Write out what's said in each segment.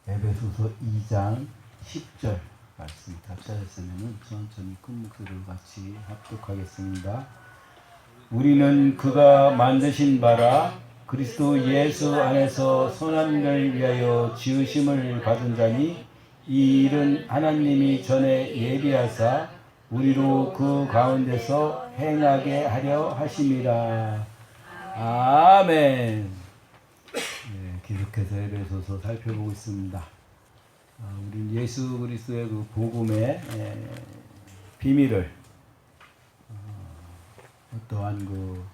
에베소서 2장 10절 말씀 다 찾았으면 천천히 큰 목소리로 같이 합독하겠습니다. 우리는 그가 만드신 바라 그리스도 예수 안에서 선한 일을 위하여 지으심을 받은 자니 이 일은 하나님이 전에 예비하사 우리로 그 가운데서 행하게 하려 하심이라. 아멘. 계속해서 에베소서 살펴보고 있습니다. 우리 예수 그리스도의 그 복음의 비밀을 어떠한 그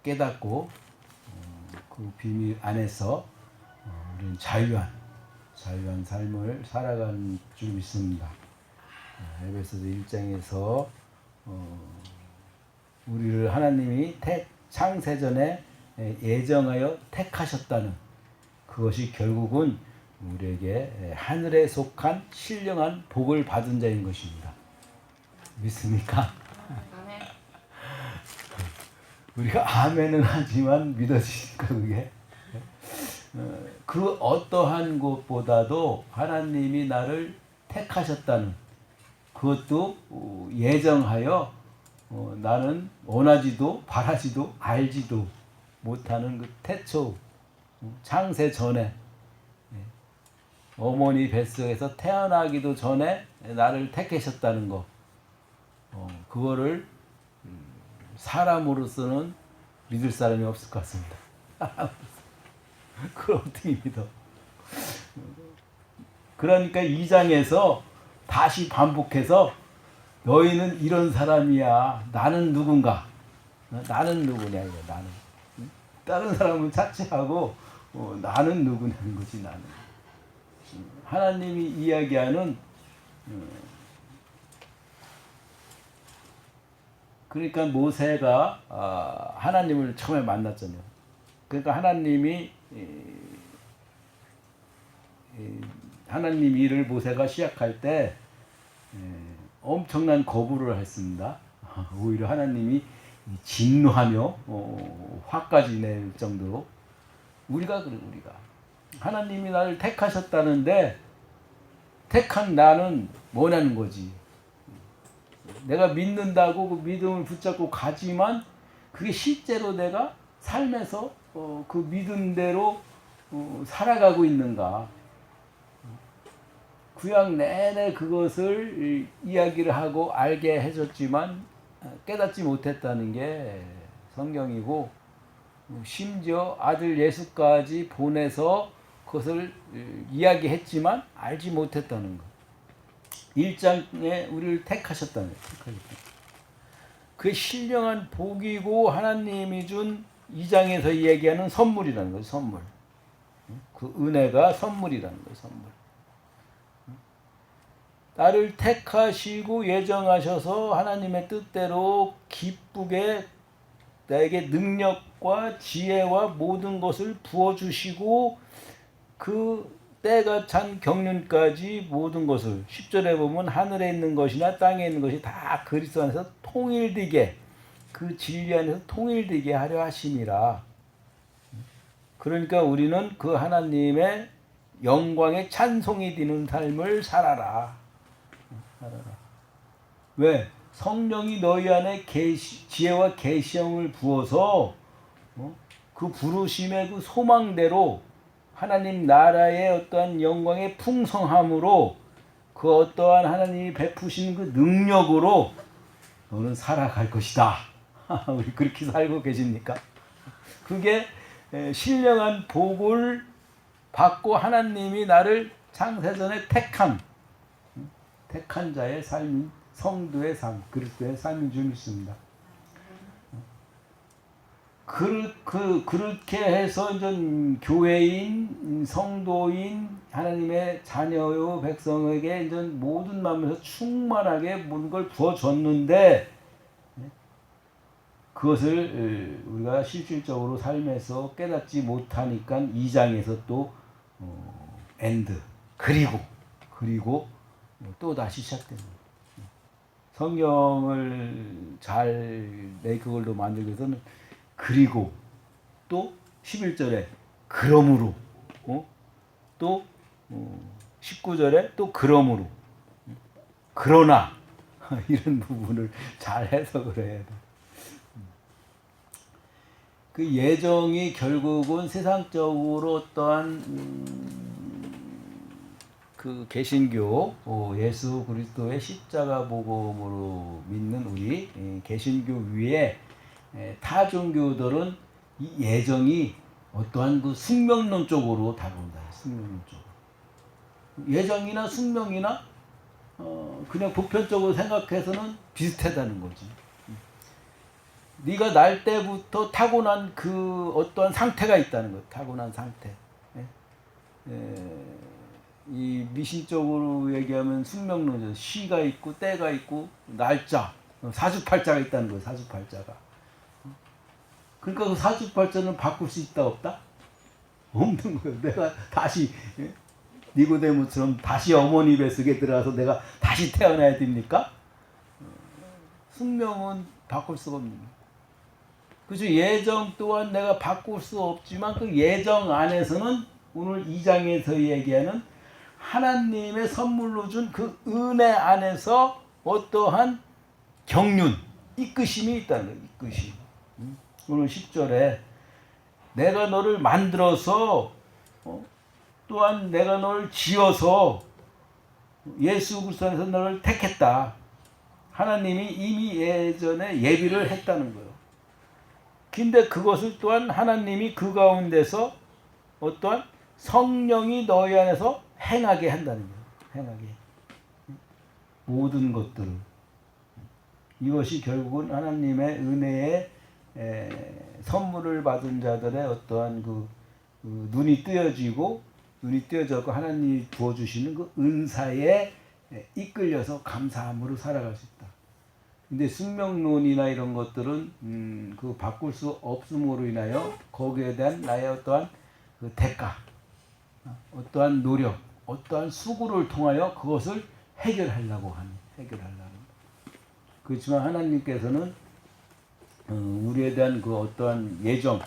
깨닫고 그 비밀 안에서 우리는 자유한 삶을 살아가는 줄 믿습니다. 에베소서 1장에서 우리를 하나님이 창세전에 예정하여 택하셨다는 그것이 결국은 우리에게 하늘에 속한 신령한 복을 받은 자인 것입니다. 믿습니까? 우리가 아멘은 하지만 믿어지니까 그게 그 어떠한 것보다도 하나님이 나를 택하셨다는 그것도 예정하여 나는 원하지도 바라지도 알지도 못하는 그 태초 창세 전에 어머니 뱃속에서 태어나기도 전에 나를 택하셨다는 거 그거를 사람으로서는 믿을 사람이 없을 것 같습니다. 그걸 어떻게 믿어? 그러니까 2장에서 다시 반복해서 너희는 이런 사람이야. 나는 누군가? 나는 누구냐 이거 나는. 다른 사람은 차치하고 나는 누구냐는 거지 나는. 하나님이 이야기하는 그러니까 모세가 하나님을 처음에 만났잖아요. 그러니까 하나님이 하나님 일을 모세가 시작할 때 엄청난 거부를 했습니다. 오히려 하나님이 진노하며 화까지 낼 정도로 우리가 하나님이 나를 택하셨다는데 택한 나는 뭐냐는 거지. 내가 믿는다고 그 믿음을 붙잡고 가지만 그게 실제로 내가 삶에서 그 믿음대로 살아가고 있는가. 구약 내내 그것을 이야기를 하고 알게 해줬지만 깨닫지 못했다는 게 성경이고 심지어 아들 예수까지 보내서 그것을 이야기했지만 알지 못했다는 거. 1장에 우리를 택하셨다는 거예요. 그게 신령한 복이고 하나님이 준 2장에서 얘기하는 선물이라는 거예요. 선물. 그 은혜가 선물이라는 거예요. 선물. 나를 택하시고 예정하셔서 하나님의 뜻대로 기쁘게 나에게 능력과 지혜와 모든 것을 부어주시고 그 때가 찬 경륜까지 모든 것을 10절에 보면 하늘에 있는 것이나 땅에 있는 것이 다 그리스도 안에서 통일되게 그 진리 안에서 통일되게 하려 하심이라. 그러니까 우리는 그 하나님의 영광의 찬송이 되는 삶을 살아라. 왜? 성령이 너희 안에 지혜와 계시형을 부어서 그 부르심의 그 소망대로 하나님 나라의 어떠한 영광의 풍성함으로 그 어떠한 하나님이 베푸신 그 능력으로 너는 살아갈 것이다. 우리 그렇게 살고 계십니까? 그게 신령한 복을 받고 하나님이 나를 창세전에 택한 자의 삶, 성도의 삶, 그리스도의 삶인 줄 믿습니다. 그렇게 해서 이제 교회인, 성도인, 하나님의 자녀요 백성에게 이제 모든 마음에서 충만하게 모든 걸 부어줬는데 그것을 우리가 실질적으로 삶에서 깨닫지 못하니까 2장에서 또 엔드 그리고 또 다시 시작됩니다. 성경을 잘 그걸로 만들기 위해서는 그리고 또 11절에 그러므로 또 19절에 또 그러므로, 그러나 이런 부분을 잘 해석을 해야 돼. 그 예정이 결국은 세상적으로 어떠한 그 개신교, 예수 그리스도의 십자가 복음으로 믿는 우리 개신교 위에 타 종교들은 이 예정이 어떠한 그 숙명론 쪽으로 다룬다. 숙명론 쪽으로. 예정이나 숙명이나 그냥 보편적으로 생각해서는 비슷하다는 거지. 네가 날 때부터 타고난 그 어떠한 상태가 있다는 거야. 타고난 상태. 이 미신적으로 얘기하면 숙명론이죠. 시가 있고 때가 있고 날짜, 사주팔자가 있다는 거예요. 사주팔자가. 그러니까 그 사주팔자는 바꿀 수 있다 없다? 없는 거예요. 내가 다시 니고데모처럼 다시 어머니 뱃속에 들어가서 내가 다시 태어나야 됩니까? 숙명은 바꿀 수가 없는 거예요. 그죠? 예정 또한 내가 바꿀 수 없지만 그 예정 안에서는 오늘 2장에서 얘기하는 하나님의 선물로 준 그 은혜 안에서 어떠한 경륜, 이끄심이 있다는 거예요. 이끄심. 오늘 10절에 내가 너를 만들어서 또한 내가 너를 지어서 예수 그리스도 안에서 너를 택했다. 하나님이 이미 예전에 예비를 했다는 거예요. 근데 그것을 또한 하나님이 그 가운데서 어떠한 성령이 너희 안에서 행하게 한다는 거예요. 행하게. 모든 것들을. 이것이 결국은 하나님의 은혜의 선물을 받은 자들의 어떠한 그 눈이 뜨여지고 하나님이 부어주시는 그 은사에 이끌려서 감사함으로 살아갈 수 있다. 근데 숙명론이나 이런 것들은 그 바꿀 수 없음으로 인하여 거기에 대한 나의 어떠한 그 대가, 어떠한 노력, 어떠한 수고를 통하여 그것을 해결하려고. 그렇지만 하나님께서는 우리에 대한 그 어떠한 예정,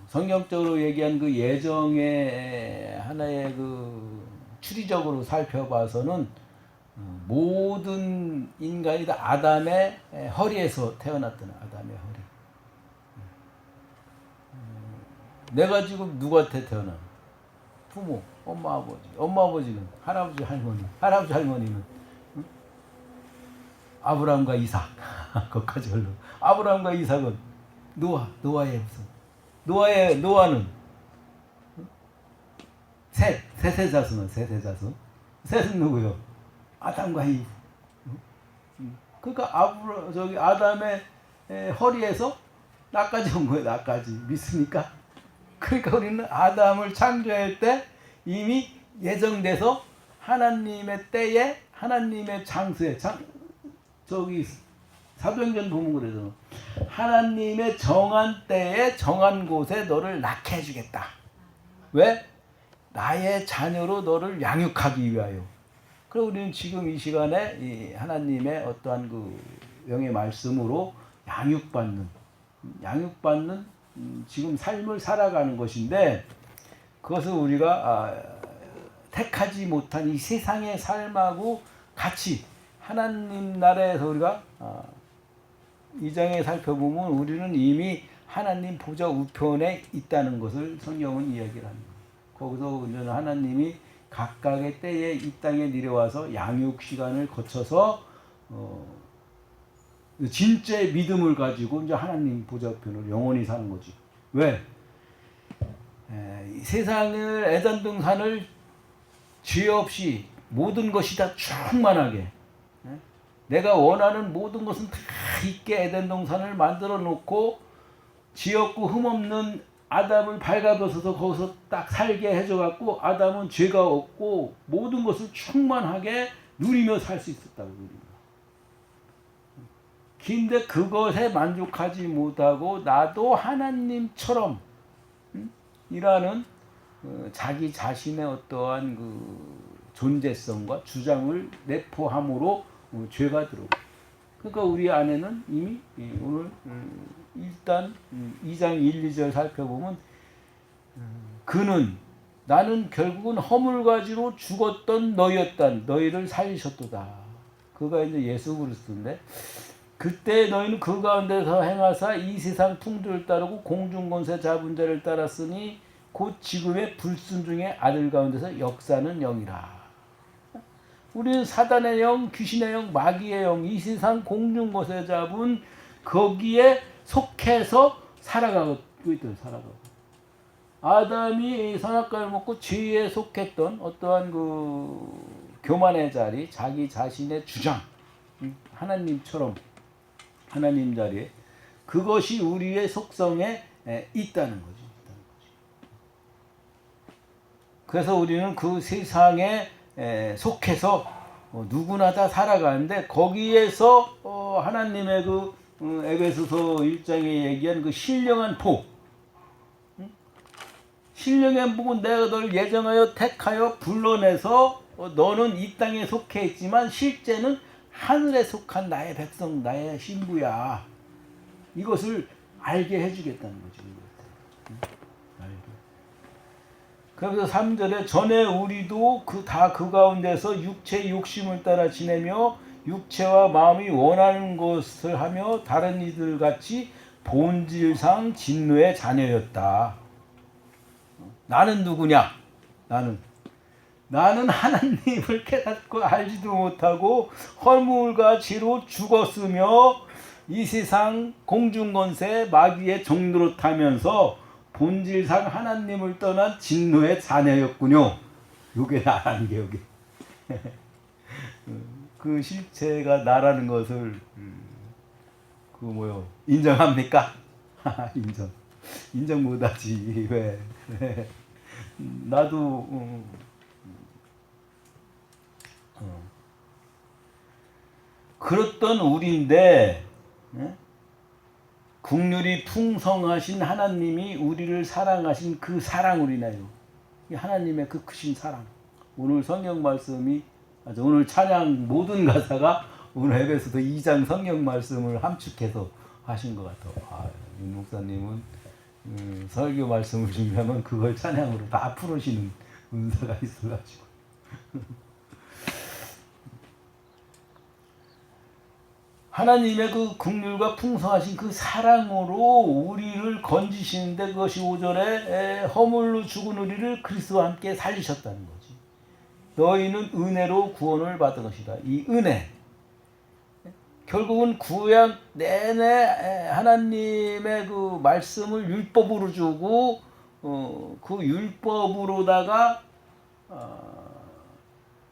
성경적으로 얘기한 그 예정의 하나의 그 추리적으로 살펴봐서는 모든 인간이 다 아담의 허리에서 태어났던 아담의 허리. 내가 지금 누구한테 태어나? 부모, 엄마, 아버지. 엄마, 아버지는 할아버지, 할머니. 할아버지, 할머니는 아브라함과 이삭. 거기까지 걸로. 아브라함과 이삭은 노아의 무슨? 노아는 셋의 자손은 셋의 자손. 셋은 누구요? 아담과 이브. 그러니까 아담의 허리에서 나까지 온 거예요. 나까지. 믿습니까? 그러니까 우리는 아담을 창조할 때 이미 예정돼서 하나님의 때에 하나님의 장소에 사도행전 보면 그래서 하나님의 정한 때에 정한 곳에 너를 낳게 해주겠다. 왜? 나의 자녀로 너를 양육하기 위하여. 그래서 우리는 지금 이 시간에 이 하나님의 어떠한 그 영의 말씀으로 양육받는 지금 삶을 살아가는 것인데, 그것을 우리가 택하지 못한 이 세상의 삶하고 같이 하나님 나라에서 우리가 2장에 살펴보면 우리는 이미 하나님 보좌 우편에 있다는 것을 성경은 이야기를 합니다. 거기서 하나님이 각각의 때에 이 땅에 내려와서 양육 시간을 거쳐서 진짜의 믿음을 가지고 이제 하나님 보좌 우편으로 영원히 사는 거지. 왜? 세상을 에덴 동산을 죄 없이 모든 것이 다 충만하게 내가 원하는 모든 것은 다 있게 에덴 동산을 만들어 놓고 지었고 흠없는 아담을 발가벗어서 거기서 딱 살게 해줘갖고 아담은 죄가 없고 모든 것을 충만하게 누리며 살 수 있었다고. 근데 그것에 만족하지 못하고 나도 하나님처럼 이라는 자기 자신의 어떠한 그 존재성과 주장을 내포함으로 죄가 들어오고. 그러니까 우리 안에는 이미 오늘 일단 2장 1, 2절 살펴보면 그는 나는 결국은 허물가지로 죽었던 너희였다. 너희를 살리셨도다. 그가 이제 예수 그리스도인데 그때 너희는 그 가운데서 행하사 이 세상 풍조를 따르고 공중권세 잡은 자를 따랐으니 곧 지금의 불순종의 아들 가운데서 역사는 영이라. 우리는 사단의 영, 귀신의 영, 마귀의 영, 이 세상 공중권세 잡은 거기에 속해서 살아가고 있던 살아가고. 아담이 선악과를 먹고 죄에 속했던 어떠한 그 교만의 자리, 자기 자신의 주장, 하나님처럼 하나님 자리에 그것이 우리의 속성에 있다는 거죠. 그래서 우리는 그 세상에 속해서 누구나 다 살아가는데 거기에서 하나님의 그 에베소서 1장에 얘기한 그 신령한 복, 신령한 복은 내가 널 예정하여 택하여 불러내서 너는 이 땅에 속해 있지만 실제는 하늘에 속한 나의 백성, 나의 신부야. 이것을 알게 해주겠다는 거죠. 알게. 그래서 3절에 전에 우리도 다 그 가운데서 육체의 욕심을 따라 지내며 육체와 마음이 원하는 것을 하며 다른 이들 같이 본질상 진노의 자녀였다. 나는 누구냐? 나는 하나님을 깨닫고 알지도 못하고 허물과 죄로 죽었으며 이 세상 공중권세 마귀의 종노릇하면서 본질상 하나님을 떠난 진노의 자녀였군요. 요게 나라는 게 요게. 그 실체가 나라는 것을 인정합니까? 인정 못하지. 왜? 나도 그렇던 우리인데 긍휼이 풍성하신 하나님이 우리를 사랑하신 그 사랑으로 인하여 하나님의 그 크신 사랑. 오늘 성경 말씀이 오늘 찬양 모든 가사가 오늘 에베소서 2장 성경 말씀을 함축해서 하신 것 같아요. 윤 목사님은 설교 말씀을 준비하면 그걸 찬양으로 다 풀으시는 은사가 있어가지고. 하나님의 그 긍휼과 풍성하신 그 사랑으로 우리를 건지시는데 그것이 5절에 허물로 죽은 우리를 그리스도와 함께 살리셨다는 거지. 너희는 은혜로 구원을 받은 것이다. 이 은혜. 결국은 구약 내내 하나님의 그 말씀을 율법으로 주고 그 율법으로다가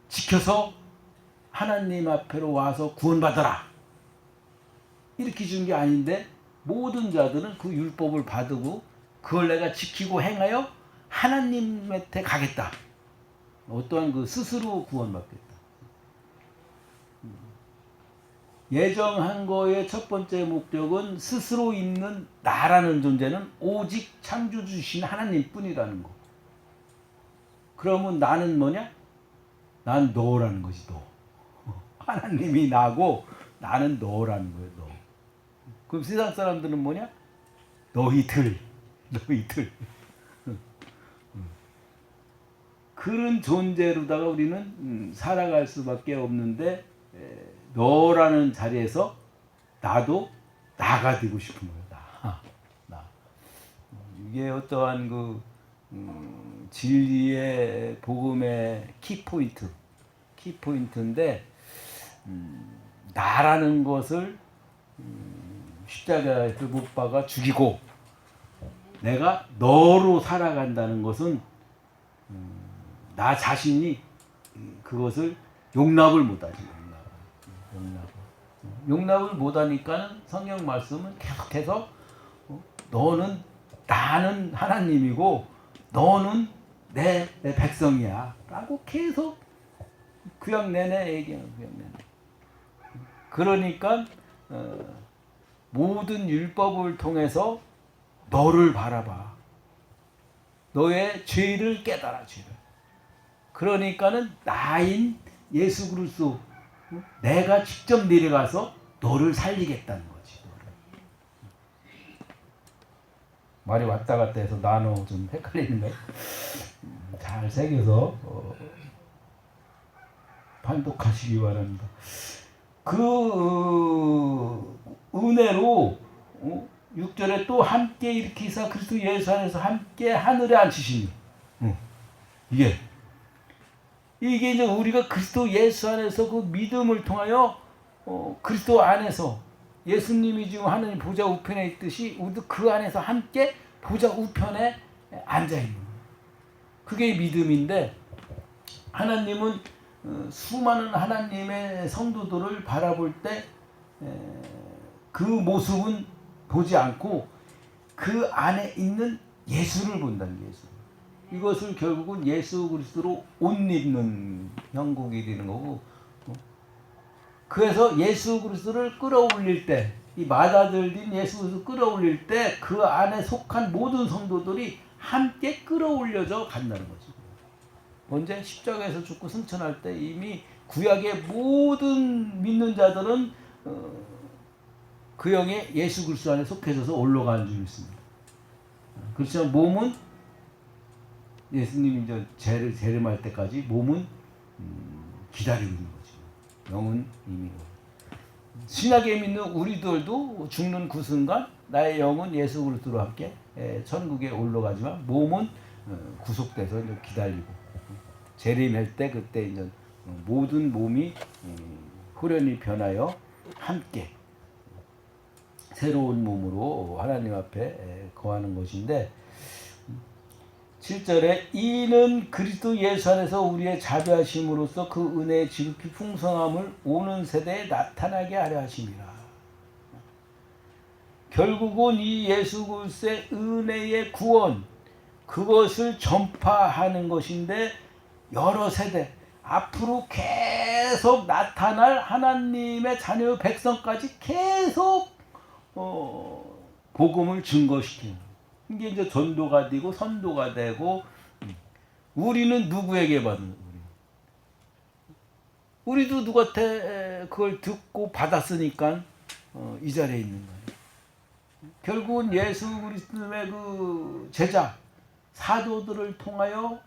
지켜서 하나님 앞으로 와서 구원받아라. 이렇게 준 게 아닌데 모든 자들은 그 율법을 받고 그걸 내가 지키고 행하여 하나님한테 가겠다. 어떠한 그 스스로 구원받겠다. 예정한 거의 첫 번째 목적은 스스로 있는 나라는 존재는 오직 창조주신 하나님뿐이라는 거. 그러면 나는 뭐냐? 난 너라는 것이 너. 하나님이 나고 나는 너라는 거예요. 너. 그럼 세상 사람들은 뭐냐? 너희들. 그런 존재로다가 우리는 살아갈 수밖에 없는데 너라는 자리에서 나도 나가 되고 싶은 거야. 나. 이게 어떠한 그 진리의 복음의 키포인트인데 나라는 것을 십자가에서 못 박아 죽이고 내가 너로 살아간다는 것은 나 자신이 그것을 용납을 못하지. 용납을 못하니까 성경 말씀은 계속해서 나는 하나님이고 너는 내 백성이야 라고 계속 구약 내내 얘기하는 구약 내내. 그러니까 모든 율법을 통해서 너를 바라봐. 너의 죄를 깨달아. 죄를. 그러니까는 나인 예수 그리스도 내가 직접 내려가서 너를 살리겠다는 거지. 말이 왔다 갔다 해서 나눠 좀 헷갈리는 거야. 잘 잘 새겨서 판독하시기 바랍니다. 그 은혜로 6절에 또 함께 일으키사 그리스도 예수 안에서 함께 하늘에 앉히시니 이게 이제 우리가 그리스도 예수 안에서 그 믿음을 통하여 그리스도 안에서 예수님이 지금 하나님 보좌 우편에 있듯이 우리도 그 안에서 함께 보좌 우편에 앉아 있는 거예요. 그게 믿음인데 하나님은 수많은 하나님의 성도들을 바라볼 때 그 모습은 보지 않고 그 안에 있는 예수를 본다는 게 예수. 이것을 결국은 예수 그리스도로 옷 입는 형국이 되는 거고, 그래서 예수 그리스도를 끌어올릴 때, 이 맏아들인 예수 그리스도를 끌어올릴 때 그 안에 속한 모든 성도들이 함께 끌어올려져 간다는 거죠. 언제? 십자가에서 죽고 승천할 때 이미 구약의 모든 믿는 자들은 그 영에 예수 그리스도 안에 속해져서 올라가는 줄 믿습니다. 그렇지만 몸은 예수님이 이제 재림할 때까지 몸은 기다리고 있는 거죠. 영은 이미. 신약에 믿는 우리들도 죽는 그 순간 나의 영은 예수 그리스도로 함께 천국에 올라가지만 몸은 구속돼서 이제 기다리고 재림할 때 그때 이제 모든 몸이 후련히 변하여 함께 새로운 몸으로 하나님 앞에 거하는 것인데 7절에 이는 그리스도 예수 안에서 우리의 자비하심으로써 그 은혜의 지극히 풍성함을 오는 세대에 나타나게 하려 하심이라. 결국은 이 예수 그리스도의 은혜의 구원 그것을 전파하는 것인데 여러 세대 앞으로 계속 나타날 하나님의 자녀 백성까지 계속 복음을 증거시키는 이게 이제 전도가 되고 선도가 되고 우리는 누구에게 받는 우리도 누구한테 그걸 듣고 받았으니까 이 자리에 있는 거예요. 결국은 예수 그리스도의 그 제자 사도들을 통하여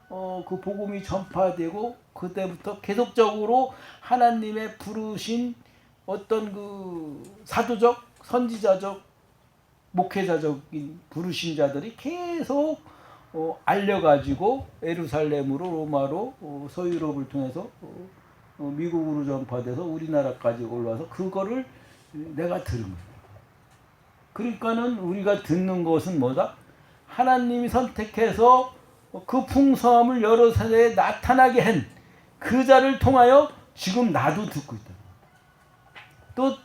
그 복음이 전파되고 그때부터 계속적으로 하나님의 부르신 어떤 그 사도적 선지자적 목회자적인 부르신 자들이 계속 알려가지고 예루살렘으로 로마로 서유럽을 통해서 미국으로 전파돼서 우리나라까지 올라와서 그거를 내가 들은 거예요. 그러니까는 우리가 듣는 것은 뭐다? 하나님이 선택해서 그 풍성함을 여러 세대에 나타나게 한 그 자를 통하여 지금 나도 듣고 있다.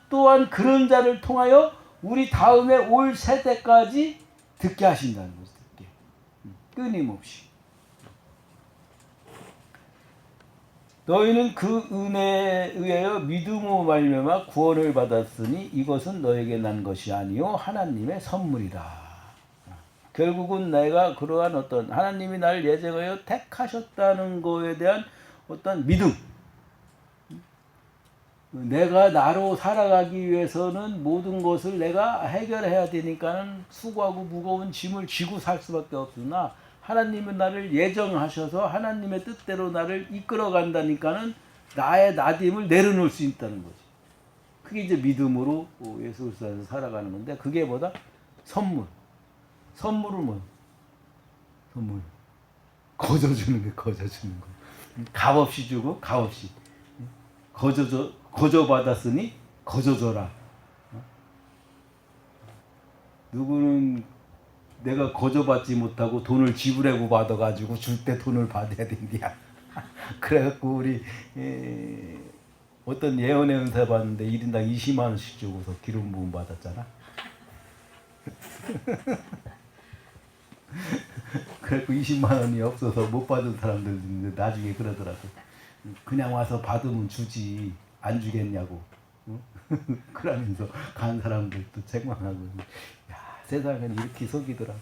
또한 그런 자를 통하여 우리 다음에 올 세대까지 듣게 하신다는 거죠. 듣게. 끊임없이. 너희는 그 은혜에 의하여 믿음으로 말미암아 구원을 받았으니 이것은 너에게 난 것이 아니요 하나님의 선물이다. 결국은 내가 그러한 어떤 하나님이 나를 예정하여 택하셨다는 것에 대한 어떤 믿음, 내가 나로 살아가기 위해서는 모든 것을 내가 해결해야 되니까는 수고하고 무거운 짐을 지고 살 수밖에 없으나 하나님은 나를 예정하셔서 하나님의 뜻대로 나를 이끌어 간다니까는 나의 나됨을 내려놓을 수 있다는 거지. 그게 이제 믿음으로 예수 그리스도 안에서 살아가는 건데 그게 뭐다? 선물. 선물은 뭐야? 선물. 거저주는 게 거저주는 거. 값없이 주고 값없이. 거저받았으니 거저줘라. 누구는 내가 거저받지 못하고 돈을 지불하고 받아가지고 줄 때 돈을 받아야 된디야. 그래갖고 우리 어떤 예언의 은사 받는데 1인당 20만 원씩 주고서 기름 부음 받았잖아. 그래갖고 20만 원이 없어서 못 받은 사람들 있는데 나중에 그러더라고. 그냥 와서 받으면 주지 안 주겠냐고. 그러면서 간 사람들도 책망하고. 야, 세상은 이렇게 속이더라고.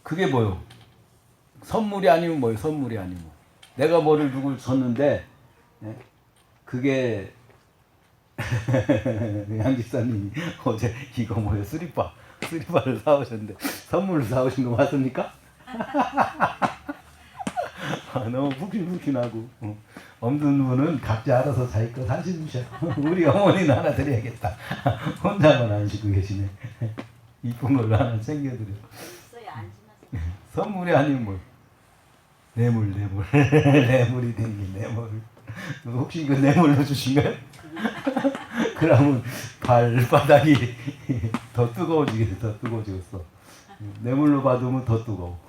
그게 뭐요? 선물이 아니면 뭐요? 선물이 아니면 내가 뭐를 누굴 줬는데 그게 양 집사님이 어제 이거 뭐예요? 수리밥 스리퍼를 사오셨는데 선물로 사오신 거 맞습니까? 너무 푹신푹신하고 없는 분은 각자 알아서 자기 거 사시누셔. 우리 어머니는 하나 드려야겠다. 혼자만 안 신고 계시네. 이쁜 걸로 하나 챙겨드려. 선물이 아니면 뭐 뇌물 뇌물이 된게 뇌물. 혹시 이거 뇌물로 주신가요? 그러면 발바닥이 더 뜨거워지겠어. 더 뜨거워지겠어. 뇌물로 받으면 더 뜨거워.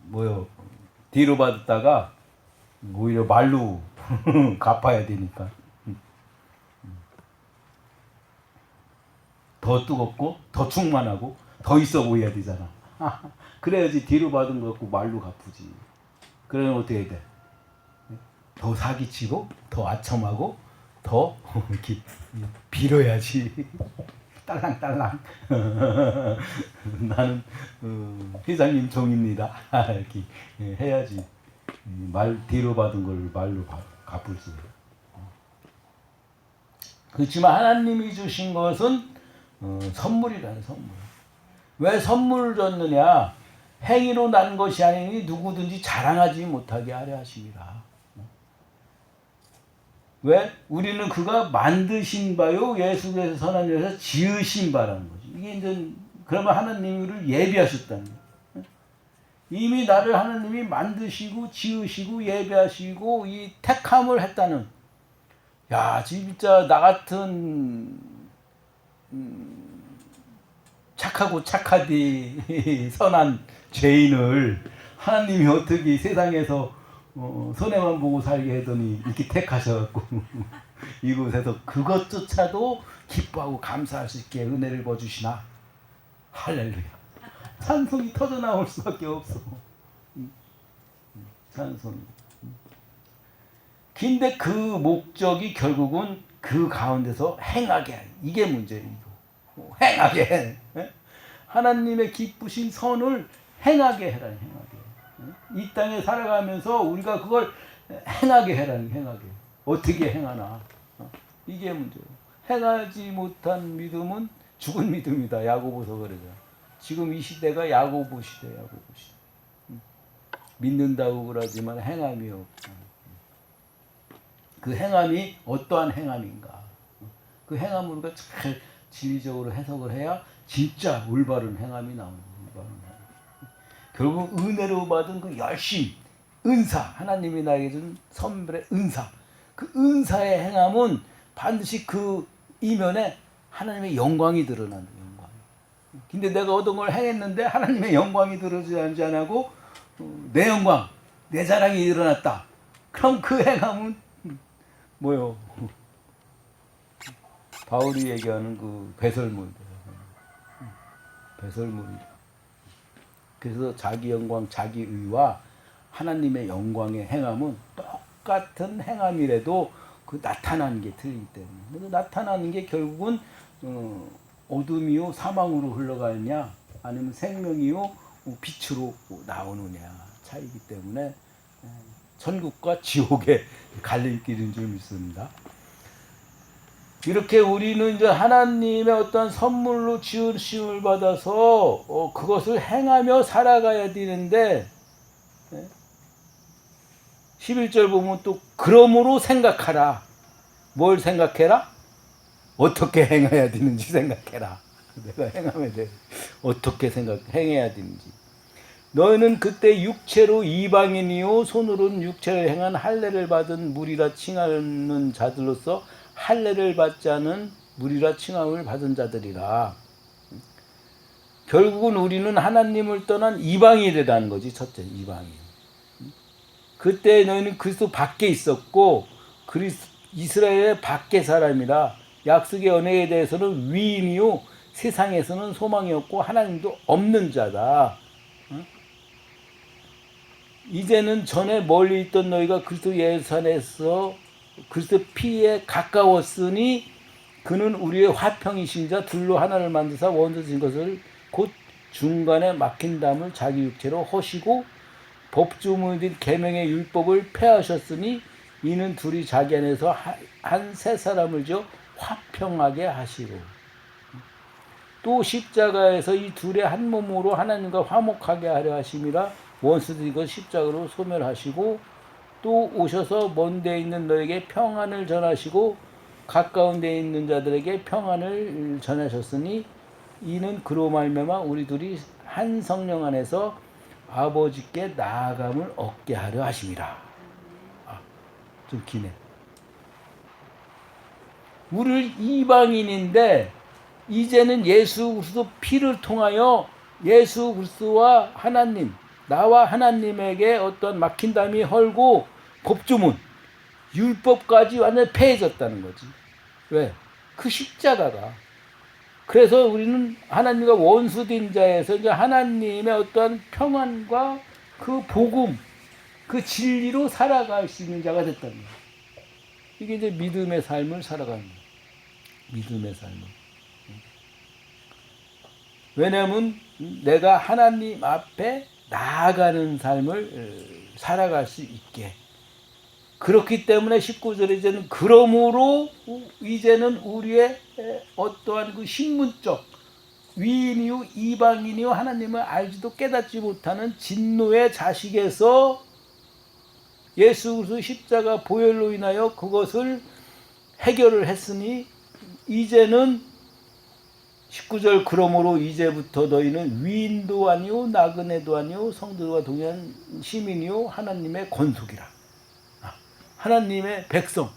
뭐요? 뒤로 받았다가 오히려 말로 갚아야 되니까 더 뜨겁고 더 충만하고 더 있어 보여야 되잖아. 그래야지 뒤로 받은 거 갖고 말로 갚으지. 그러면 어떻게 해야 돼? 더 사기치고 더 아첨하고 더 이렇게 빌어야지. 딸랑딸랑. 나는 회장님 종입니다. 이렇게 해야지. 말 뒤로 받은 걸 말로 갚을 수 있어요. 그렇지만 하나님이 주신 것은 선물이라는 선물. 왜 선물을 줬느냐? 행위로 난 것이 아니니 누구든지 자랑하지 못하게 하려 하심이라. 왜? 우리는 그가 만드신 바요 예수께서 선한 여에서 지으신 바라는 거지. 이게 이제 그러면 하나님을 예비하셨다는 거예요. 이미 나를 하나님이 만드시고 지으시고 예비하시고 이 택함을 했다는. 야, 진짜 나 같은 착하고 착하디 선한 죄인을 하나님이 어떻게 세상에서 손해만 보고 살게 하더니 이렇게 택하셔갖고 이곳에서 그것조차도 기뻐하고 감사할 수 있게 은혜를 부어주시나. 할렐루야. 찬송이 터져나올 수밖에 없어. 찬송이. 근데 그 목적이 결국은 그 가운데서 행하게. 이게 문제예요. 행하게. 하나님의 기쁘신 선을 행하게 해라. 행하게. 이 땅에 살아가면서 우리가 그걸 행하게 해라니. 행하게. 어떻게 행하나. 이게 문제예요. 행하지 못한 믿음은 죽은 믿음이다. 야고보서 그러죠. 지금 이 시대가 야고보 시대. 믿는다고 그러지만 행함이 없다. 그 행함이 어떠한 행함인가. 그 행함을 우리가 잘 진리적으로 해석을 해야 진짜 올바른 행함이 나오는 거예요. 결국 은혜로 받은 그 열심, 은사, 하나님이 나에게 준 선별의 은사, 그 은사의 행함은 반드시 그 이면에 하나님의 영광이 드러난다. 영광. 근데 내가 얻은 걸 행했는데 하나님의 영광이 드러나지 않고 내 영광, 내 자랑이 일어났다. 그럼 그 행함은 뭐요? 바울이 얘기하는 그 배설물. 배설물이다. 그래서 자기 영광, 자기 의와 하나님의 영광의 행함은 똑같은 행함이라도 그 나타나는 게 틀리기 때문에. 그래서 나타나는 게 결국은 어둠이요 사망으로 흘러가느냐 아니면 생명이요 빛으로 나오느냐 차이기 때문에 천국과 지옥의 갈림길인 줄 믿습니다. 이렇게 우리는 이제 하나님의 어떤 선물로 지으심을 받아서 그것을 행하며 살아가야 되는데 11절 보면 또 그러므로 생각하라. 뭘 생각해라? 어떻게 행해야 되는지 생각해라. 내가 행하면 돼. 어떻게 행해야 되는지. 너희는 그때 육체로 이방인이요 손으로는 육체를 행한 할례를 받은 무리라 칭하는 자들로서 할례를 받지 않은 무리라 칭함을 받은 자들이라. 결국은 우리는 하나님을 떠난 이방인이라는 거지. 첫째, 이방인. 그때 너희는 그리스도 밖에 있었고 이스라엘의 밖에 사람이라. 약속의 언약에 대해서는 위인이요 세상에서는 소망이 없고 하나님도 없는 자다. 이제는 전에 멀리 있던 너희가 그리스도 예수 안에서 그리스도 피에 가까웠으니 그는 우리의 화평이신 자 둘로 하나를 만드사 원수신 것을 곧 중간에 막힌 담을 자기 육체로 허시고 법조문인 계명의 율법을 폐하셨으니 이는 둘이 자기 안에서 한 새 사람을 지어 화평하게 하시고, 또 십자가에서 이 둘의 한 몸으로 하나님과 화목하게 하려 하심이라. 원수도 이거 십자가로 소멸하시고, 또 오셔서 먼 데 있는 너에게 평안을 전하시고 가까운 데 있는 자들에게 평안을 전하셨으니, 이는 그로 말미암아 우리 둘이 한 성령 안에서 아버지께 나아감을 얻게 하려 하심이라. 좀 기네. 우리를 이방인인데 이제는 예수 그리스도 피를 통하여 예수 그리스도와 하나님, 나와 하나님에게 어떤 막힌 담이 헐고 법조문, 율법까지 완전히 폐해졌다는 거지. 왜? 그 십자가가. 그래서 우리는 하나님과 원수된 자에서 이제 하나님의 어떠한 평안과 그 복음, 그 진리로 살아갈 수 있는 자가 됐다는 거예요. 이게 이제 믿음의 삶을 살아가는 거예요. 믿음의 삶을. 왜냐하면 내가 하나님 앞에 나아가는 삶을 살아갈 수 있게. 그렇기 때문에 19절에 이제는 그러므로 이제는 우리의 어떠한 그 신분적 위인이요 이방인이요 하나님을 알지도 깨닫지 못하는 진노의 자식에서 예수 그리스도 십자가 보혈로 인하여 그것을 해결을 했으니, 이제는 19절 그러므로 이제부터 너희는 위인도 아니요 나그네도 아니요 성도와 동일한 시민이요 하나님의 권속이라. 하나님의 백성,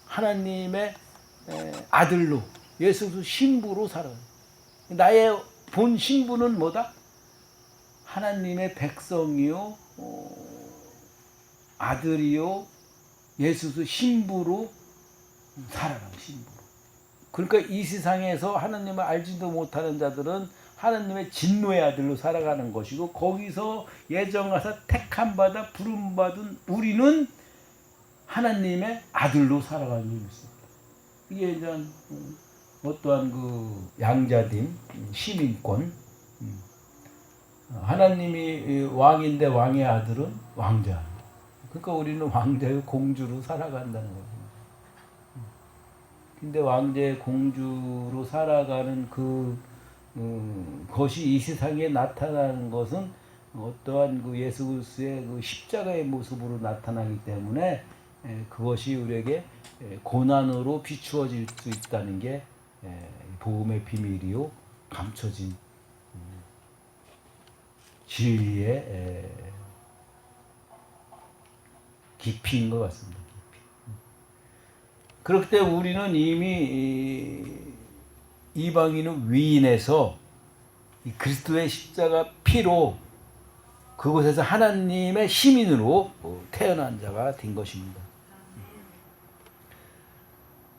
하나님의 아들로 예수 그리스도 신부로 살아요. 나의 본 신부는 뭐다? 하나님의 백성이요 아들이요 예수 그리스도 신부로 살아가는 신부로. 그러니까 이 세상에서 하나님을 알지도 못하는 자들은 하나님의 진노의 아들로 살아가는 것이고, 거기서 예정하사 택함받아 부름받은 우리는 하나님의 아들로 살아가는 일이 있습니다. 이게 이제 어떠한 그 양자됨, 시민권. 하나님이 왕인데 왕의 아들은 왕자. 그러니까 우리는 왕자의 공주로 살아간다는 거죠. 근데 왕자의 공주로 살아가는 것이 이 세상에 나타나는 것은 어떠한 그 예수 그리스도의 그 십자가의 모습으로 나타나기 때문에 그것이 우리에게 고난으로 비추어질 수 있다는 게 복음의 비밀이요 감춰진 진리의 깊이인 것 같습니다. 그렇기 때문에 우리는 이미 이방인은 위인에서 그리스도의 십자가 피로 그곳에서 하나님의 시민으로 태어난 자가 된 것입니다.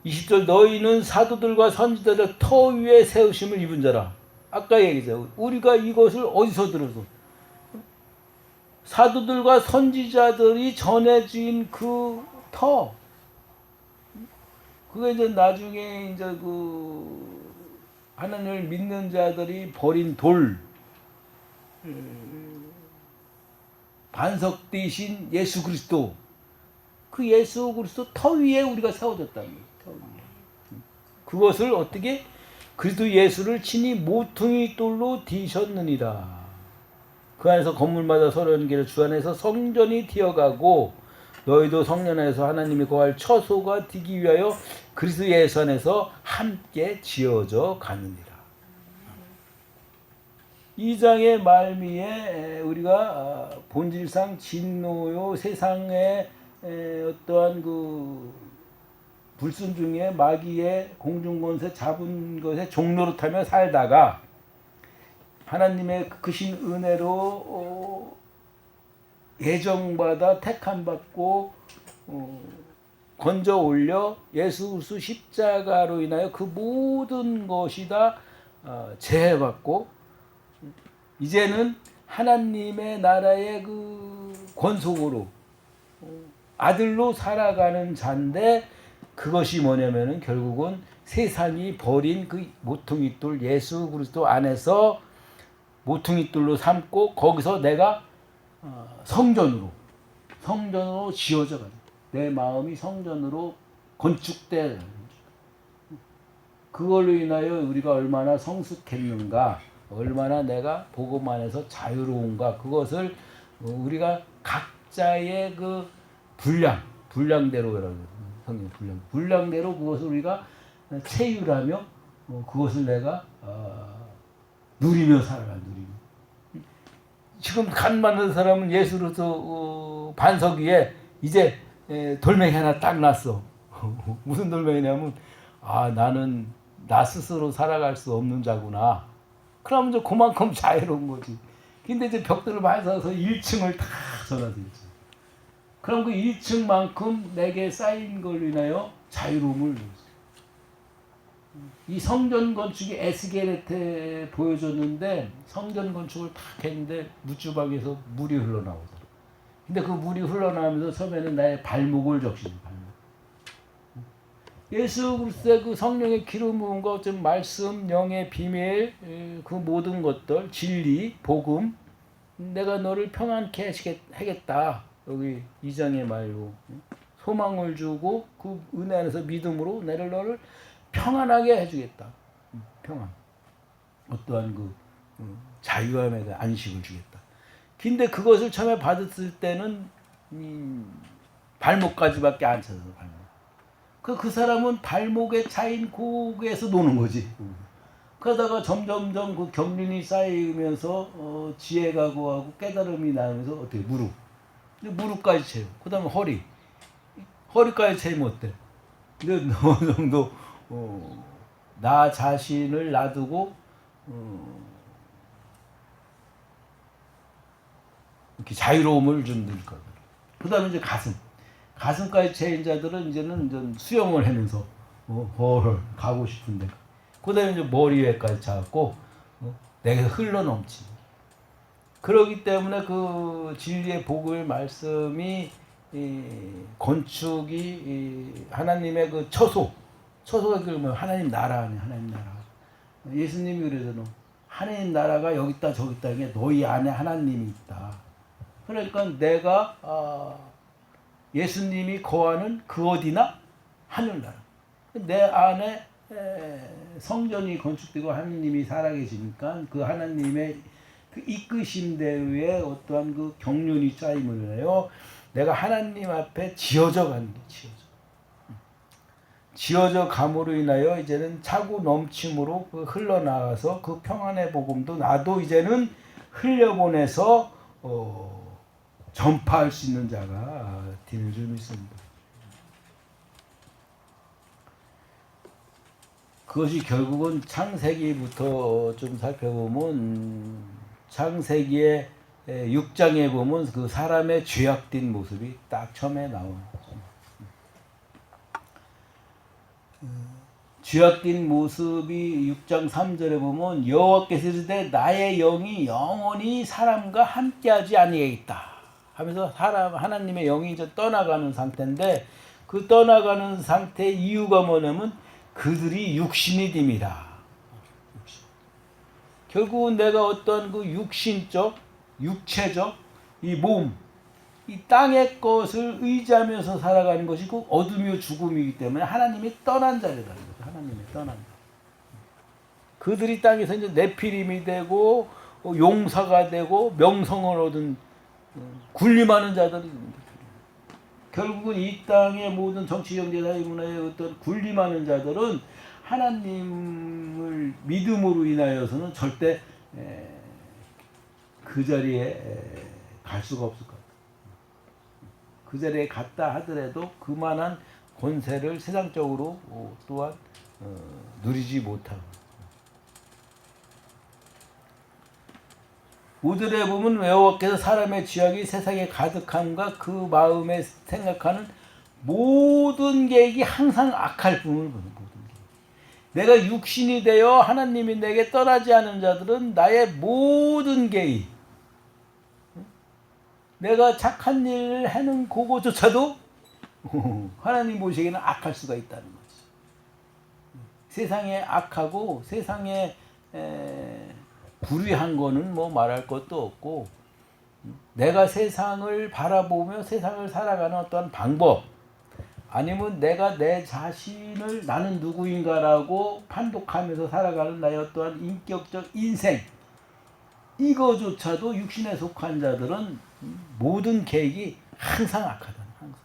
20절 너희는 사도들과 선지자들 터 위에 세우심을 입은 자라. 아까 얘기했죠. 우리가 이것을 어디서 들어서? 사도들과 선지자들이 전해진 그 터. 그게 이제 나중에 이제 그 하나님을 믿는 자들이 버린 돌, 반석 대신 예수 그리스도, 그 예수 그리스도 터 위에 우리가 세워졌다는 거예요. 터 위에. 그것을 어떻게? 그리스도 예수를 친히 모퉁이 돌로 뒤셨느니라. 그 안에서 건물마다 서로 연결해 주 안에서 성전이 되어가고 너희도 성전 안에서 하나님이 거할 처소가 되기 위하여 그리스도 예수 안에서 함께 지어져 가느니라. 이 장의 말미에 우리가 본질상 진노요 세상의 어떠한 그 불순종의 마귀의 공중권세 잡은 것에 종노릇하며 살다가 하나님의 크신 은혜로 예정받아 택함받고 건져 올려 예수 그리스도 십자가로 인하여 그 모든 것이 다 제해받고 이제는 하나님의 나라의 그 권속으로 아들로 살아가는 자인데, 그것이 뭐냐면은 결국은 세상이 버린 그 모퉁이돌 예수 그리스도 안에서 모퉁이돌로 삼고 거기서 내가 성전으로 지어져 가는, 내 마음이 성전으로 건축돼 그걸로 인하여 우리가 얼마나 성숙했는가, 얼마나 내가 복음 안에서 자유로운가, 그것을 우리가 각자의 그 분량대로라고 성경 분량대로 그것을 우리가 체휼하며 그것을 내가 누리며 살아가. 지금 간 맞는 사람은 예수로서 반석 위에 이제 돌멩이 하나 딱 났어. 무슨 돌멩이냐면 나는 나 스스로 살아갈 수 없는 자구나. 그러면 이제 그만큼 자유로운 거지. 근데 이제 벽돌을 많이 쌓아서 1층을 다 전화드렸죠. 그럼 그 1층만큼 내게 쌓인 걸로 인하여 자유로움을 누렸어요. 이 성전 건축이 에스게레테 보여줬는데 성전 건축을 탁 했는데 뭇주박에서 물이 흘러나오더라. 근데 그 물이 흘러나오면서 처음에는 나의 발목을 적시는 발목. 예수 그리스도의 그 성령의 기름 부음과 어떤 말씀, 영의 비밀, 그 모든 것들, 진리, 복음, 내가 너를 평안케 하겠다. 여기 2장의 말로 소망을 주고 그 은혜 안에서 믿음으로 너를 평안하게 해주겠다. 평안. 어떠한 그 자유함에 대한 안식을 주겠다. 근데 그것을 처음에 받았을 때는 발목까지밖에 안 찾아서 발목. 그 사람은 발목에 차인 고개에서 노는 거지. 그러다가 점점점 그 경륜이 쌓이면서 지혜가 구하고 깨달음이 나면서 어떻게 무릎까지 채요. 그 다음에 허리까지 채면 어때? 근데 어느 정도 나 자신을 놔두고 이렇게 자유로움을 줄 거예요. 그 다음에 이제 가슴까지 채인 자들은 이제는 수영을 하면서 가고 싶은데, 그 다음에 이제 머리 위에까지 차갖고 내게 흘러넘치는. 그러기 때문에 그 진리의 복음의 말씀이 건축이 하나님의 그 처소가 그러면 하나님 나라 아니야. 하나님 나라. 예수님이 그러잖아. 하나님 나라가 여기 있다 저기 있다. 이게 너희 안에 하나님이 있다. 그러니까 내가 예수님이 거하는 그 어디나 하늘나라. 내 안에 성전이 건축되고 하나님이 살아계시니까 그 하나님의 그 이끄심대에 어떠한 그 경륜이 쌓임을 인하여 내가 하나님 앞에 지어져 가는 게 지어져 감으로 인하여 이제는 차고 넘침으로 그 흘러나가서 그 평안의 복음도 나도 이제는 흘려보내서 전파할 수 있는 자가 될 줄 믿습니다. 그것이 결국은 창세기부터 좀 살펴보면 창세기의 6장에 보면 그 사람의 죄악된 모습이 딱 처음에 나오는 거죠. 죄악된 모습이 6장 3절에 보면 여호와께서 이르시되 나의 영이 영원히 사람과 함께하지 아니하겠다 하면서 하나님의 영이 이제 떠나가는 상태인데, 그 떠나가는 상태의 이유가 뭐냐면 그들이 육신이 됨이라. 결국은 내가 어떤 그 육체적 이 몸, 이 땅의 것을 의지하면서 살아가는 것이 그 어둠이요 죽음이기 때문에 하나님이 떠난 자라는 거죠. 하나님이 떠난 자. 그들이 땅에서 이제 네피림이 되고 용사가 되고 명성을 얻은 군림하는 자들이 있는데, 결국은 이 땅의 모든 정치, 경제, 사회, 문화의 어떤 군림하는 자들은 하나님을 믿음으로 인하여서는 절대 그 자리에 갈 수가 없을 것 같아요. 그 자리에 갔다 하더라도 그만한 권세를 세상적으로 또한 누리지 못하고. 5절에 보면 여호와께서 사람의 죄악이 세상에 가득함과 그 마음에 생각하는 모든 계획이 항상 악할 뿐을 보는 모든 계획. 내가 육신이 되어 하나님이 내게 떠나지 않은 자들은 나의 모든 계획, 내가 착한 일을 하는 그거조차도 하나님 보시기에는 악할 수가 있다는 거지. 세상에 악하고 세상에 불의한 거는 뭐 말할 것도 없고, 내가 세상을 바라보며 세상을 살아가는 어떠한 방법, 아니면 내가 내 자신을 나는 누구인가라고 판독하면서 살아가는 나의 어떠한 인격적 인생, 이거조차도 육신에 속한 자들은 모든 계획이 항상 악하다. 항상.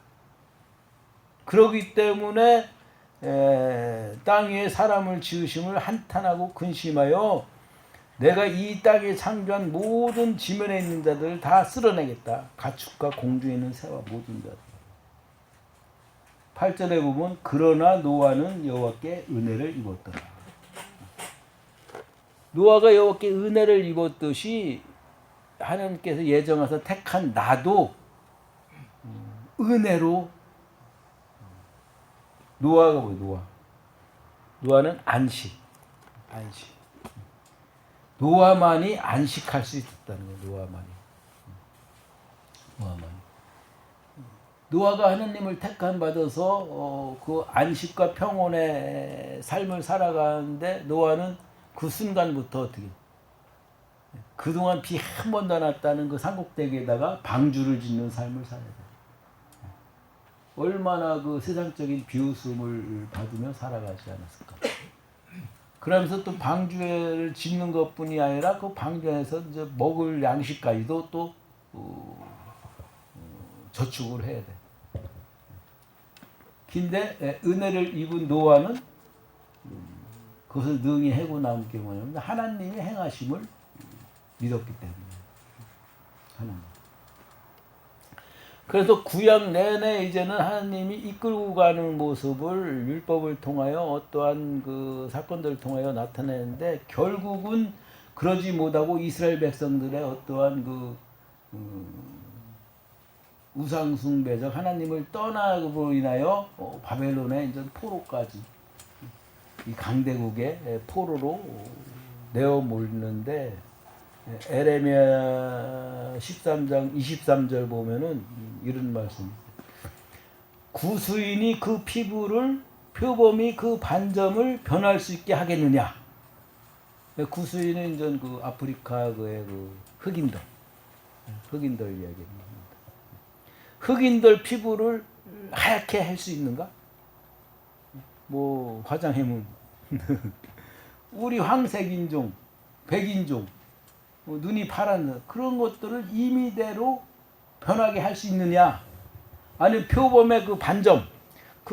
그렇기 때문에 땅 위에 사람을 지으심을 한탄하고 근심하여 내가 이 땅에 창조한 모든 지면에 있는 자들을 다 쓸어내겠다. 가축과 공중에 있는 새와 모든 자들. 8절에 보면 그러나 노아는 여호와께 은혜를 입었더라. 노아가 여호와께 은혜를 입었듯이 하나님께서 예정하셔서 택한 나도 은혜로. 노아가 뭐예요? 노아는 안식. 노아만이 안식할 수 있었다는 거예요. 노아만이. 노아가 하나님을 택함 받아서 그 안식과 평온의 삶을 살아가는데 노아는 그 순간부터 어떻게 그동안 비 한 번도 안 왔다는 그 산꼭대기에다가 방주를 짓는 삶을 살아야 돼. 얼마나 그 세상적인 비웃음을 받으며 살아가지 않았을까. 그러면서 또 방주를 짓는 것뿐이 아니라 그 방주에서 이제 먹을 양식까지도 또 저축을 해야 돼. 근데 은혜를 입은 노아는 그것을 능히 해고 나온 게 뭐냐면 하나님의 행하심을 믿었기 때문에. 하나님. 그래서 구약 내내 이제는 하나님이 이끌고 가는 모습을 율법을 통하여 어떠한 그 사건들을 통하여 나타내는데 결국은 그러지 못하고 이스라엘 백성들의 어떠한 그 우상숭배적 하나님을 떠나고 인하여 바벨론의 이제 포로까지 이 강대국의 포로로 내어 몰리는데 에레미야 13장 23절 보면은 이런 말씀. 구수인이 그 피부를 표범이 그 반점을 변할 수 있게 하겠느냐. 구수인은 이제 그 아프리카의 그 흑인들 이야기입니다. 흑인들 피부를 하얗게 할 수 있는가? 뭐 화장해면 우리 황색인종, 백인종, 눈이 파란 그런 것들을 임의대로 변하게 할 수 있느냐? 아니 표범의 그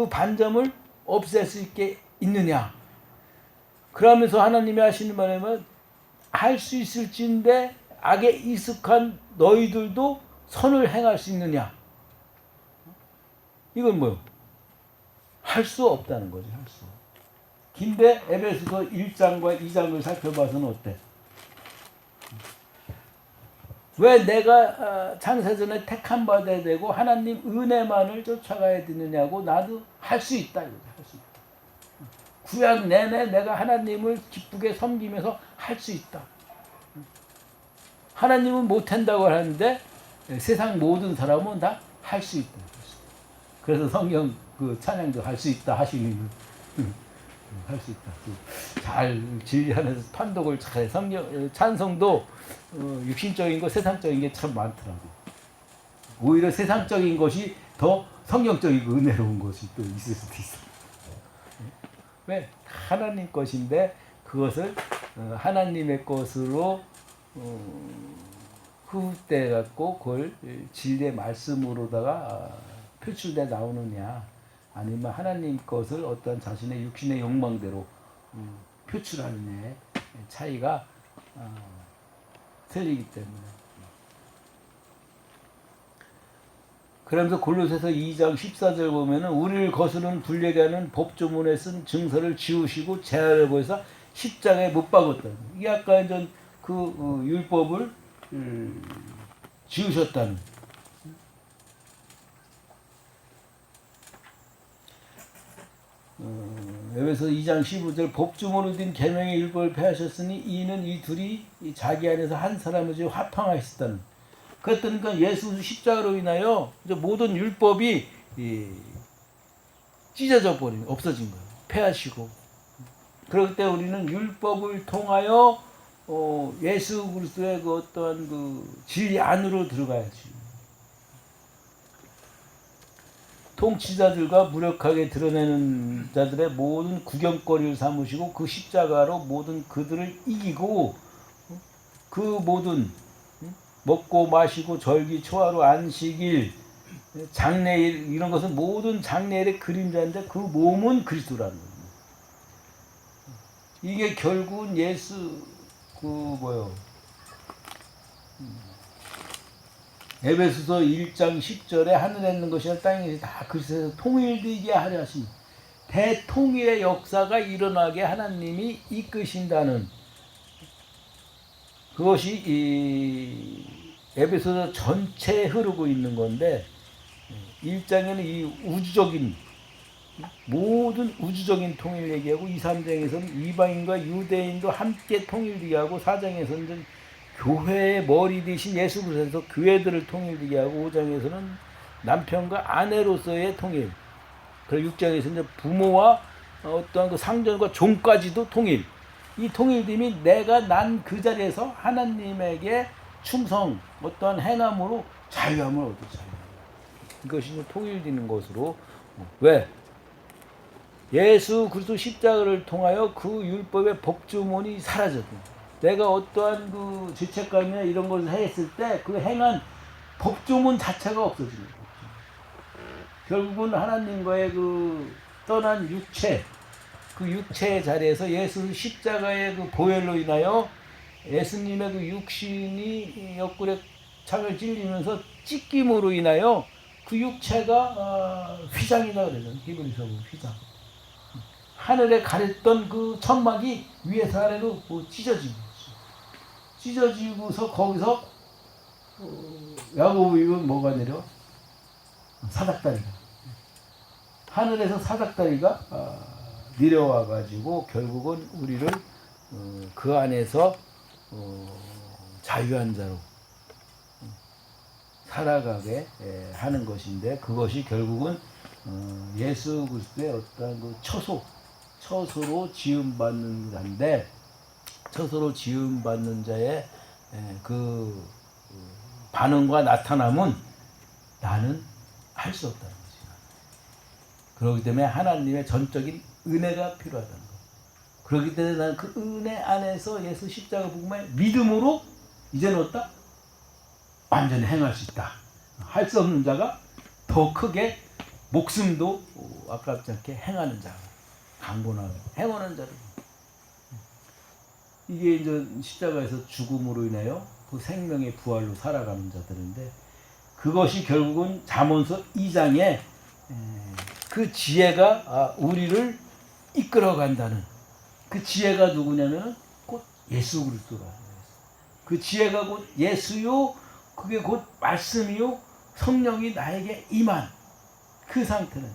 반점을 없앨 수 있게 있느냐? 그러면서 하나님이 하시는 말이면 할 수 있을진데 악에 익숙한 너희들도 선을 행할 수 있느냐? 이건 뭐요? 할 수 없다는 거죠. 할 수. 근데 에베소서 1장과 2장을 살펴봐서는 어때? 왜 내가 창세전에 택한 받아야 되고 하나님 은혜만을 쫓아가야 되느냐고 나도 할 수 있다. 할 수 있다. 구약 내내 내가 하나님을 기쁘게 섬기면서 할 수 있다. 하나님은 못한다고 하는데 세상 모든 사람은 다 할 수 있다. 그래서 성경 그 찬양도 할 수 있다 하시는 할 수 있다. 잘 진리하면서 판독을 잘해. 성경 찬송도 육신적인 거, 세상적인 게 참 많더라고. 오히려 세상적인 것이 더 성경적이고 은혜로운 것이 또 있을 수도 있어. 왜? 하나님 것인데 그것을 하나님의 것으로 흡입돼 갖고 그걸 진리의 말씀으로다가 표출돼 나오느냐, 아니면 하나님 것을 어떤 자신의 육신의 욕망대로 표출하느냐의 차이가 틀리기 때문에. 그러면서 골로새서 2장 14절 보면은 우리를 거스르는 불리게 하는 법조문에 쓴 증서를 지우시고 재활을 보여서 십자가에 못 박았다. 이게 아까 전 그 율법을 지우셨다는. 에베소 2장 15절 법조문으로 된 계명의 율법을 폐하셨으니 이는 이 둘이 자기 안에서 한 사람을 지어 화평하셨다는. 그랬더니 예수 십자가로 인하여 모든 율법이 찢어져 버린, 없어진 거예요. 폐하시고. 그럴 때 우리는 율법을 통하여 예수 그리스도의 그 어떤 그 진리 안으로 들어가야지. 통치자들과 무력하게 드러내는 자들의 모든 구경거리를 삼으시고 그 십자가로 모든 그들을 이기고 그 모든 먹고 마시고 절기 초하루 안식일 장례일 이런 것은 모든 장례일의 그림자인데 그 몸은 그리스도라는 거예요. 이게 결국은 예수 에베소서 1장 10절에 하늘에 있는 것이나 땅에 있는 것이 다 그리스도에서 통일되게 하려 하신 대통일의 역사가 일어나게 하나님이 이끄신다는 그것이 이 에베소서 전체에 흐르고 있는 건데 1장에는 이 우주적인 모든 우주적인 통일 얘기하고 2, 3장에서는 이방인과 유대인도 함께 통일되게 하고 4장에서는 교회의 머리 되신 예수 그리스도에서 교회들을 통일되게 하고 5장에서는 남편과 아내로서의 통일 그리고 6장에서는 부모와 어떠한 그 상전과 종까지도 통일 이 통일됨이 내가 난 그 자리에서 하나님에게 충성 어떠한 행함으로 자유함을 얻을 자유 이것이 통일되는 것으로 왜? 예수 그리스도 십자가를 통하여 그 율법의 법조문이 사라졌다. 내가 어떠한 그 죄책감이나 이런 것을 했을 때 그 행한 법조문 자체가 없어집니다. 결국은 하나님과의 그 떠난 육체, 그 육체의 자리에서 예수 십자가의 그 보혈로 인하여 예수님의 그 육신이 옆구리에 창을 찔리면서 찢김으로 인하여 그 육체가 휘장이다 그러죠. 히브리서 휘장. 하늘에 가렸던 그 천막이 위에서 아래로 찢어지고 찢어지고서 거기서 야고보 입은 뭐가 내려? 사닥다리가 하늘에서 사닥다리가 내려와 가지고 결국은 우리를 그 안에서 자유한 자로 살아가게 하는 것인데 그것이 결국은 예수 그리스도의 어떤 그 처소로 지음받는 자인데 처소로 지음받는 자의 그 반응과 나타남은 나는 할 수 없다는 거지. 그렇기 때문에 하나님의 전적인 은혜가 필요하다는 거. 그렇기 때문에 나는 그 은혜 안에서 예수 십자가 복음의 믿음으로 이제는 어떠? 완전히 행할 수 있다. 할 수 없는 자가 더 크게 목숨도 아깝지 않게 행하는 자, 강건하게 행하는 자들. 이게 이제 십자가에서 죽음으로 인하여 그 생명의 부활로 살아가는 자들인데 그것이 결국은 잠언서 2장에 그 지혜가 우리를 이끌어간다는 그 지혜가 누구냐면 곧 예수 그리스도라. 그 지혜가 곧 예수요 그게 곧 말씀이요 성령이 나에게 임한 그 상태는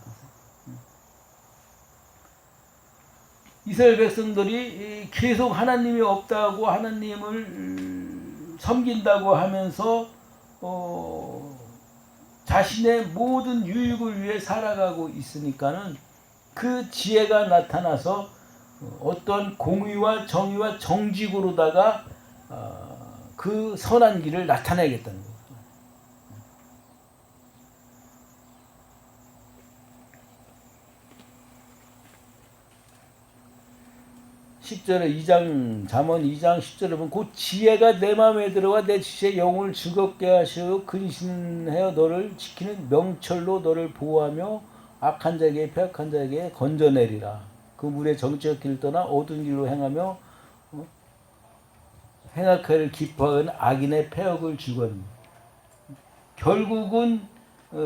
이스라엘 백성들이 계속 하나님이 없다고 하나님을 섬긴다고 하면서 자신의 모든 유익을 위해 살아가고 있으니까는 그 지혜가 나타나서 어떤 공의와 정의와 정직으로다가 그 선한 길을 나타내겠다는 거예요. 10절에 잠언 2장 10절에 보면 그 지혜가 내 마음에 들어와 내 지체의 영혼을 즐겁게 하시고 근신하여 너를 지키는 명철로 너를 보호하며 악한 자에게 패악한 자에게 건져내리라. 그 물의 정치적 길을 떠나 어두운 길로 행하며 행악하기를 기뻐하는 악인의 패역을 즐거워합니다. 결국은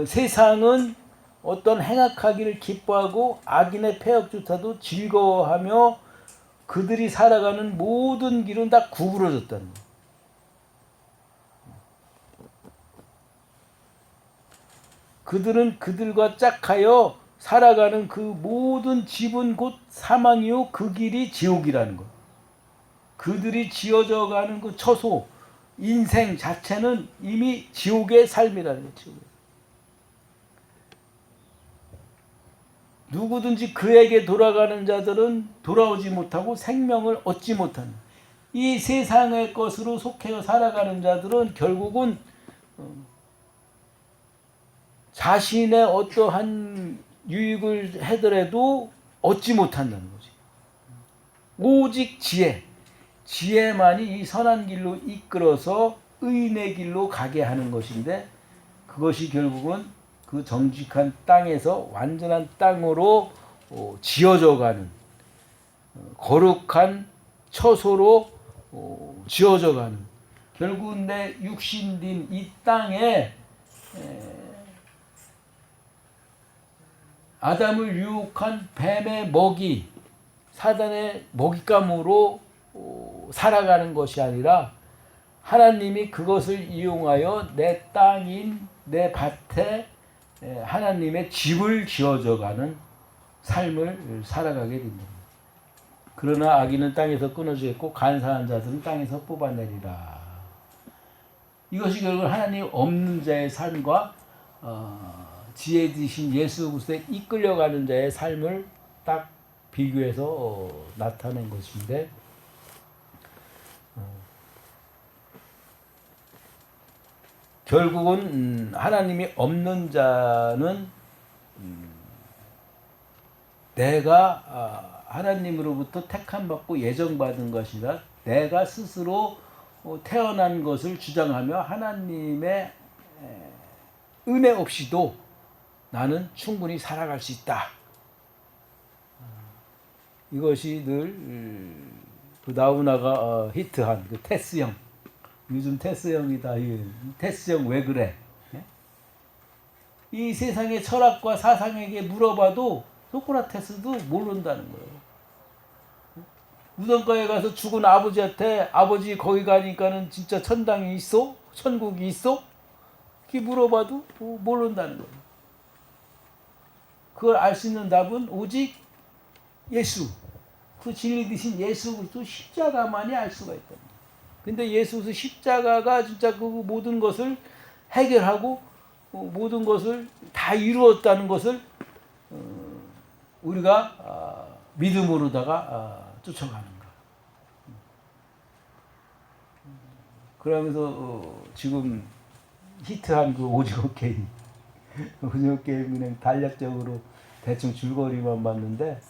세상은 어떤 행악하기를 기뻐하고 악인의 패역조차도 즐거워하며 그들이 살아가는 모든 길은 다 구부러졌다는 거예요. 그들은 그들과 짝하여 살아가는 그 모든 집은 곧 사망이요 그 길이 지옥이라는 것. 그들이 지어져 가는 그 처소, 인생 자체는 이미 지옥의 삶이라는 거죠. 누구든지 그에게 돌아가는 자들은 돌아오지 못하고 생명을 얻지 못하는 이 세상의 것으로 속해 살아가는 자들은 결국은 자신의 어떠한 유익을 하더라도 얻지 못한다는 거지. 오직 지혜만이 이 선한 길로 이끌어서 의인의 길로 가게 하는 것인데, 그것이 결국은 그 정직한 땅에서 완전한 땅으로 지어져가는, 거룩한 처소로 지어져가는, 결국 내 육신된 이 땅에 아담을 유혹한 뱀의 먹이, 사단의 먹잇감으로 살아가는 것이 아니라 하나님이 그것을 이용하여 내 땅인 내 밭에 하나님의 집을 지어져가는 삶을 살아가게 됩니다. 그러나 악인은 땅에서 끊어지겠고 간사한 자들은 땅에서 뽑아내리라. 이것이 결국 하나님 없는 자의 삶과 지혜 되신 예수 그리스도에 이끌려가는 자의 삶을 딱 비교해서 나타낸 것인데, 결국은 하나님이 없는 자는 내가 하나님으로부터 택함받고 예정받은 것이라 내가 스스로 태어난 것을 주장하며 하나님의 은혜 없이도 나는 충분히 살아갈 수 있다. 이것이 늘 그 나우나가 히트한 그 테스형, 요즘 테스형이다. 테스형 왜 그래? 이 세상의 철학과 사상에게 물어봐도 소크라테스도 모른다는 거예요. 무덤가에 가서 죽은 아버지한테 아버지 거기 가니까는 진짜 천당이 있어? 천국이 있어? 이렇게 물어봐도 모른다는 거예요. 그걸 알 수 있는 답은 오직 예수, 그 진리 되신 예수 그리스도 십자가만이 알 수가 있다. 근데 예수 그리스도 십자가가 진짜 그 모든 것을 해결하고 모든 것을 다 이루었다는 것을 우리가 믿음으로다가 쫓아가는 거. 그러면서 지금 히트한 그 오징어 게임, 오징어 게임 그냥 단략적으로 대충 줄거리만 봤는데,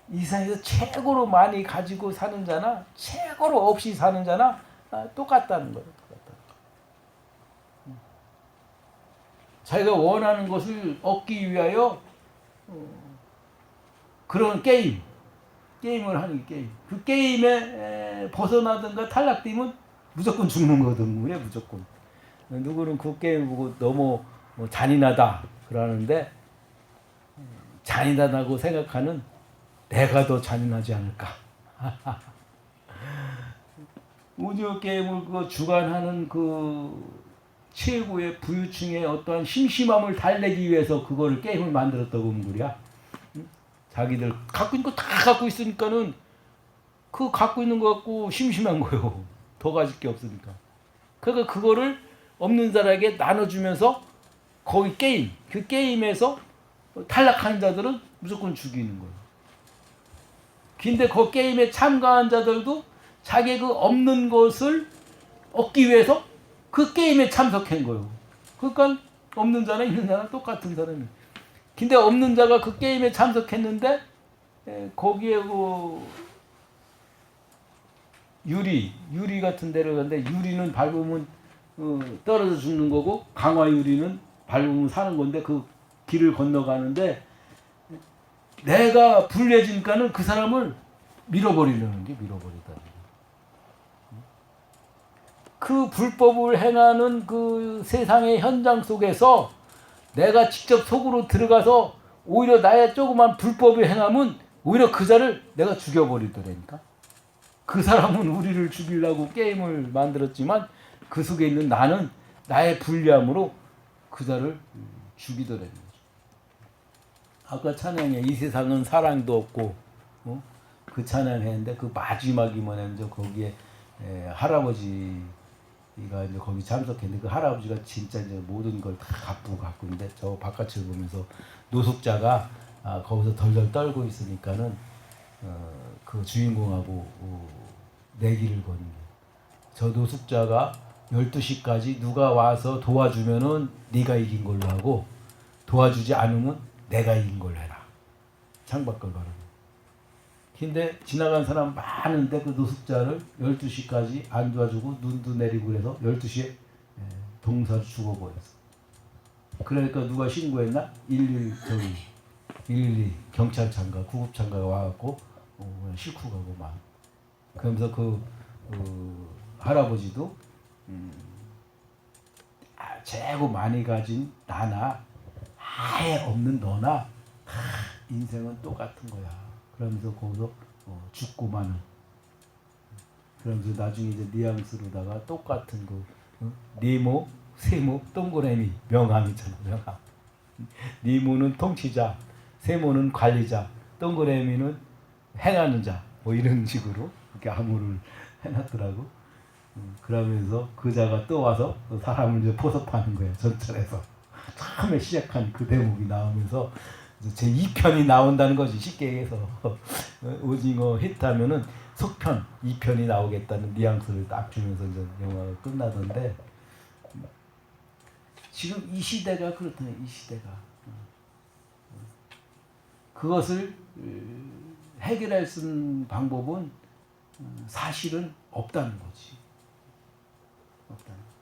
이 세상에서 최고로 많이 가지고 사는 자나 최고로 없이 사는 자나 똑같다는 거예요. 자기가 원하는 것을 얻기 위하여 그런 게임을 하는 게임. 그 게임에 벗어나든가 탈락되면 무조건 죽는 거든. 무조건. 누구는 그 게임을 보고 너무 잔인하다 그러는데, 잔인하다고 생각하는 내가 더 잔인하지 않을까. 오징어 게임을 그 주관하는 그 최고의 부유층의 어떠한 심심함을 달래기 위해서 그거를 게임을 만들었다고 하면 그래야. 자기들 갖고 있는 거 다 갖고 있으니까는 그 갖고 있는 거 갖고 심심한 거예요. 더 가질 게 없으니까. 그러니까 그거를 없는 자에게 나눠주면서 거기 그 게임에서 탈락한 자들은 무조건 죽이는 거예요. 근데 그 게임에 참가한 자들도 자기 그 없는 것을 얻기 위해서 그 게임에 참석한 거예요. 그러니까 없는 자나 있는 자나 똑같은 사람이에요. 근데 없는 자가 그 게임에 참석했는데 거기에 그 유리 같은 데를 갔는데, 유리는 밟으면 떨어져 죽는 거고 강화 유리는 밟으면 사는 건데, 그 길을 건너가는데 내가 불리해지니까는 그 사람을 밀어버리려는 게 밀어버리다. 그 불법을 행하는 그 세상의 현장 속에서 내가 직접 속으로 들어가서 오히려 나의 조그만 불법을 행하면 오히려 그 자를 내가 죽여버리더라니까. 그 사람은 우리를 죽이려고 게임을 만들었지만 그 속에 있는 나는 나의 불리함으로 그 자를 죽이더라는 거죠. 아까 찬양에 이 세상은 사랑도 없고 그 찬양했는데 그 마지막이 뭐냐면 거기에 할아버지가 이제 거기 참석했는데, 그 할아버지가 진짜 이제 모든 걸 다 갖고 있는데 저 바깥을 보면서 노숙자가 거기서 덜덜 떨고 있으니까는 그 주인공하고 내기를 거는 거예요. 저 노숙자가 12시까지 누가 와서 도와주면은 네가 이긴 걸로 하고 도와주지 않으면 내가 이긴 걸로 해라. 창밖을 바라고. 근데 지나간 사람 많은데 그 노숙자를 12시까지 안 도와주고 눈도 내리고 그래서 12시에 동사로 죽어버렸어. 그러니까 누가 신고했나? 112 경찰차인가 구급차인가 와갖고 그냥 싣고 가고 막. 그러면서 그 할아버지도 최고 많이 가진 나나 아예 없는 너나 인생은 똑같은 거야. 그러면서 거기서 죽고 마는. 그러면서 나중에 이제 뉘앙스로다가 똑같은 네모, 세모, 동그라미 명함이잖아. 명함. 네모는 통치자, 세모는 관리자, 동그라미는 행하는 자. 뭐 이런 식으로 이렇게 암호를 해놨더라고. 그러면서 그 자가 또 와서 사람을 이제 포섭하는 거예요. 전철에서. 처음에 시작한 그 대목이 나오면서 제 2편이 나온다는 거지. 쉽게 얘기해서 오징어 히트하면은 속편 2편이 나오겠다는 뉘앙스를 딱 주면서 이제 영화가 끝나던데 지금 이 시대가 그렇다네. 이 시대가 그것을 해결할 수 있는 방법은 사실은 없다는 거지. 없다는 거지.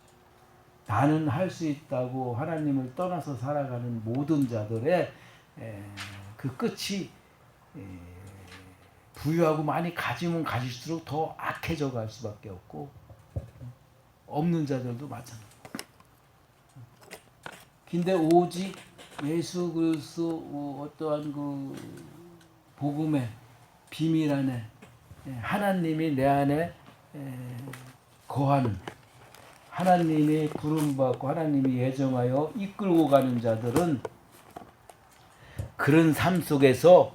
나는 할 수 있다고 하나님을 떠나서 살아가는 모든 자들의 그 끝이 부유하고 많이 가지면 가질수록 더 악해져 갈 수밖에 없고 없는 자들도 마찬가지. 근데 오직 예수 그리스도 어떠한 그 복음의 비밀 안에 하나님이 내 안에 거하는 하나님이 부름받고 하나님이 예정하여 이끌고 가는 자들은 그런 삶 속에서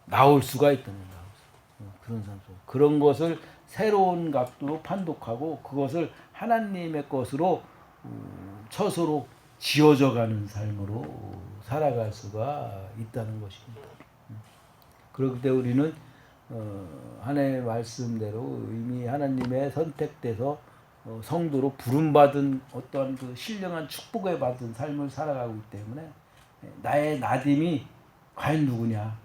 나올 수가 있다는 거예요. 그런 삶 속. 그런 것을 새로운 각도로 판독하고 그것을 하나님의 것으로 처소로 지어져 가는 삶으로 살아갈 수가 있다는 것입니다. 그렇기 때문에 우리는 하나님의 말씀대로 이미 하나님의 선택돼서 성도로 부름받은 어떤 그 신령한 축복을 받은 삶을 살아가고 있기 때문에 나의 나됨이 과연 누구냐?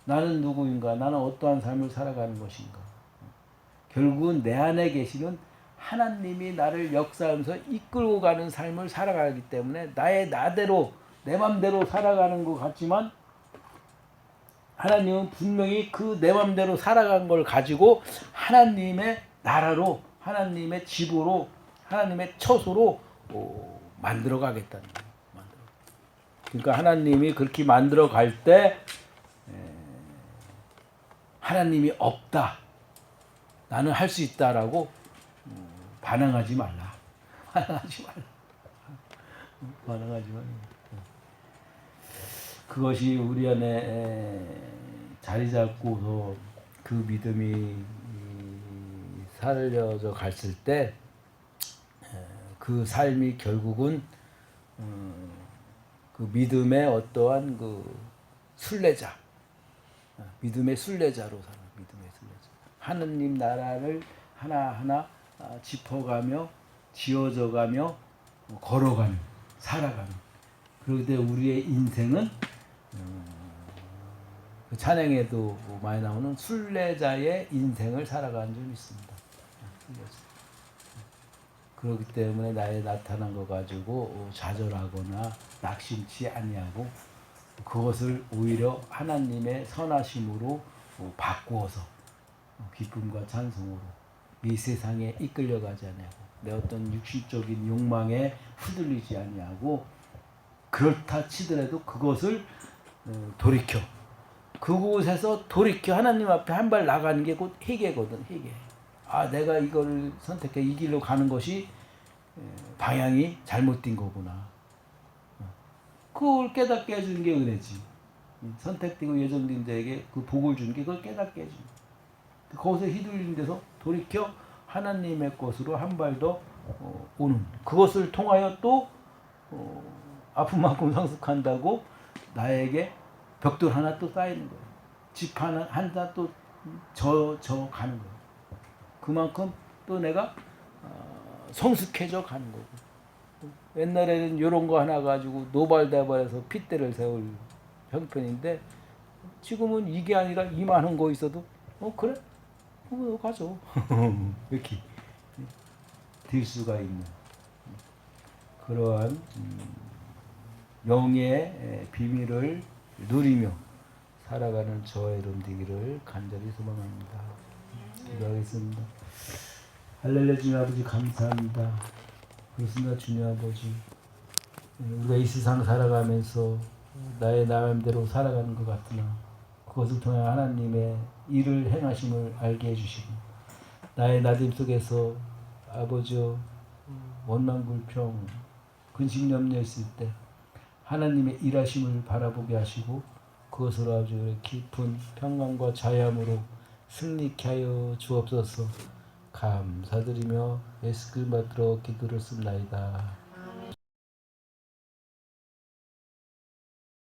나는 누구인가? 나는 어떠한 삶을 살아가는 것인가? 결국은 내 안에 계시는 하나님이 나를 역사하면서 이끌고 가는 삶을 살아가기 때문에 나의 나대로 내 맘대로 살아가는 것 같지만 하나님은 분명히 그 내 맘대로 살아간 걸 가지고 하나님의 나라로 하나님의 집으로 하나님의 처소로 만들어 가겠다는 거예요. 그러니까 하나님이 그렇게 만들어 갈 때 하나님이 없다. 나는 할 수 있다라고 반항하지 말라. 반항하지 말라. 반항하지 말라. 그것이 우리 안에 자리 잡고서 그 믿음이 살려져 갔을 때 그 삶이 결국은 그 믿음의 어떠한 그 순례자, 믿음의 순례자로 살아. 믿음의 순례자. 하느님 나라를 하나하나 짚어가며 지어져가며 걸어가는, 살아가는. 그런데 우리의 인생은 그 찬양에도 많이 나오는 순례자의 인생을 살아가는 줄 믿습니다. 그렇기 때문에 나의 나타난 거 가지고 좌절하거나 낙심치 아니하고 그것을 오히려 하나님의 선하심으로 바꾸어서 기쁨과 찬송으로 이 세상에 이끌려가지 아니하고 내 어떤 육신적인 욕망에 휘둘리지 아니하고 그렇다 치더라도 그것을 돌이켜 그곳에서 돌이켜 하나님 앞에 한 발 나가는 게 곧 회개거든. 회개. 아, 내가 이걸 선택해 이 길로 가는 것이 방향이 잘못된 거구나. 그걸 깨닫게 해주는 게 은혜지. 선택되고 예정된 자에게 그 복을 주는 게 그걸 깨닫게 해주는 거야. 거기서 휘둘리는 데서 돌이켜 하나님의 것으로 한 발 더 오는. 그것을 통하여 또 아픈 만큼 상속한다고 나에게 벽돌 하나 또 쌓이는 거예요. 집 하나 또 저 가는 거예요. 그만큼 또 내가 성숙해져 가는 거고. 옛날에는 이런 거 하나 가지고 노발대발해서 핏대를 세울 형편인데 지금은 이게 아니라 이만한 거 있어도 그래? 가져. 이렇게 될 수가 있는 그러한 영의 비밀을 누리며 살아가는 저와 여러분 되기를 간절히 소망합니다. 기도하겠습니다. 할렐루야. 주님 아버지 감사합니다. 그렇습니다. 주님 아버지, 우리가 이 세상 살아가면서 나의 마음대로 살아가는 것 같으나 그것을 통해 하나님의 일을 행하심을 알게 해주시고 나의 나됨 속에서 아버지여 원망불평 근심염려 있을 때 하나님의 일하심을 바라보게 하시고 그것으로 아주 깊은 평강과 자유함으로 승리케 하여 주옵소서. 감사드리며 예수 그리스도 받들어 기도를 씁나이다.